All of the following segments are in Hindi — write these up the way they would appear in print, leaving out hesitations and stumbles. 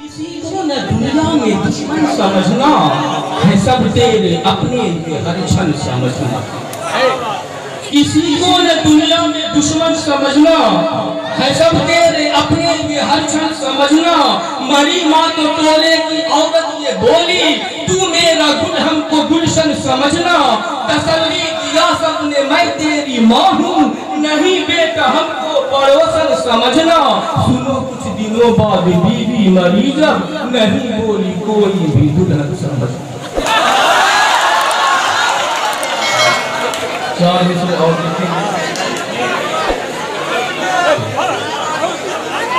किसी को न दुनिया में दुश्मन समझना है, सब तेरे अपने के हर क्षण समझना। किसी को न दुनिया में दुश्मन समझना है, सब तेरे अपने के हर क्षण समझना। मरी माँ तो टोले की औरत ये बोली, तू मेरा गुल हमको गुलशन समझना। तसल्ली दिया सबने मैं तेरी माँ हूँ, नहीं बेटा हमको पड़ोसन समझना। सुनो कुछ दिनों बाद बीवी मरी जब, नहीं बोली कोई भी दुल्हन समझना। चार मिसरे और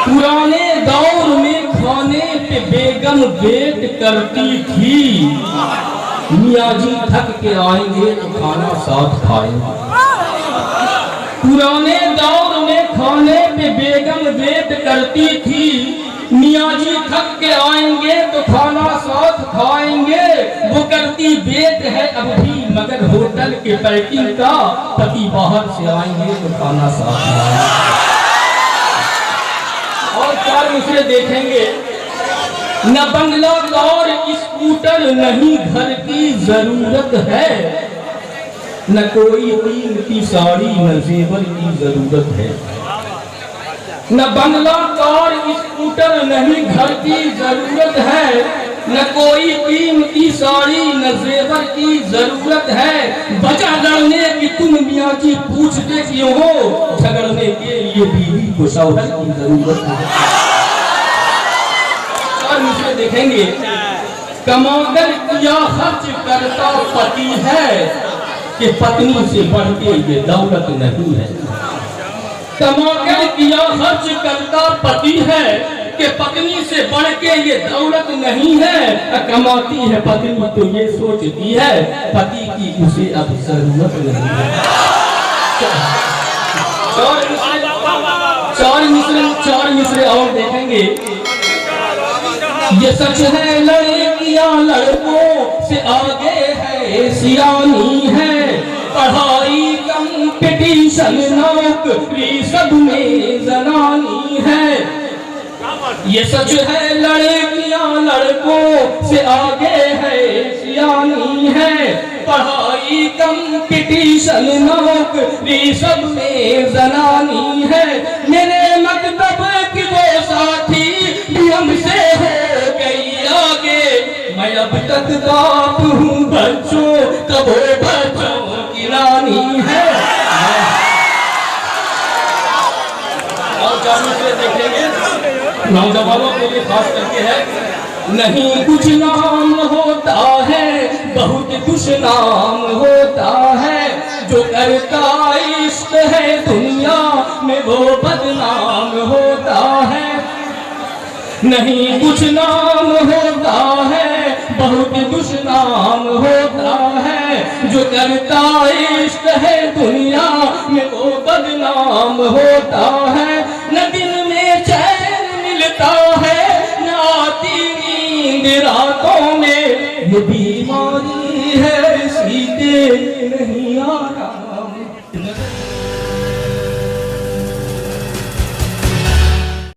पुराने दौर में खाने पे बेगम वेट करती थी, मियाँ जी थक के आएंगे तो खाना साथ खाएंगे। पुराने दौर में खाने पे बेगम वेट करती थी, मियाँ जी थक के आएंगे तो खाना साथ खाएंगे। वो करती वेट है अब भी मगर होटल के पैकिंग का, पति बाहर से आएंगे तो खाना साथ खाएंगे। और चार मिसरे देखेंगे, न बंगला और स्कूटर नहीं घर की जरूरत है, न कोई कीमती साड़ी न जेवर की जरूरत है। न बंगला और स्कूटर नहीं घर की जरूरत है, न कोई कीमती साड़ी न जेवर की जरूरत है। वजह लड़ने की तुम मियाँ जी पूछते क्यों हो, झगड़ने के लिए बीवी को शौहर की जरूरत है। और मुझे देखेंगे, कमाकर किया खर्च करता पति है, कि पत्नी से बढ़ के ये दौलत नहीं है। कमाकर किया खर्च करता पति है, कि पत्नी से बढ़ के ये दौलत नहीं है। कमाती है पत्नी तो ये सोचती है, पति की उसे अब जरूरत नहीं है। चार मिसरे और देखेंगे, ये सच है लड़कियां लड़कों से आगे है, सियानी है, पढ़ाई कंपटीशन नौकरी सब में जनानी है। ये सच है लड़कियां लड़कों से आगे है, सियानी है, पढ़ाई कंपटीशन नौकरी सब में जनानी है। मेरे मकतब की वो साथी भी हमसे हो गई आगे, मैं अब तक बाप हूँ बच्चों का, वो बच्चों की रानी है। और जानने से देखेंगे नौजवानों के लिए खास करके है, नहीं कुछ नाम होता है बहुत दुश्नाम होता है, जो करता इश्क है दुनिया में वो बदनाम होता है। नहीं कुछ नाम होता है बहुत दुश्नाम होता है, जो करता इश्क है दुनिया में वो बदनाम होता है। न दिन में चैन मिलता है न आती नींद रातों में, ये बीमारी है सीते नहीं आ रहा।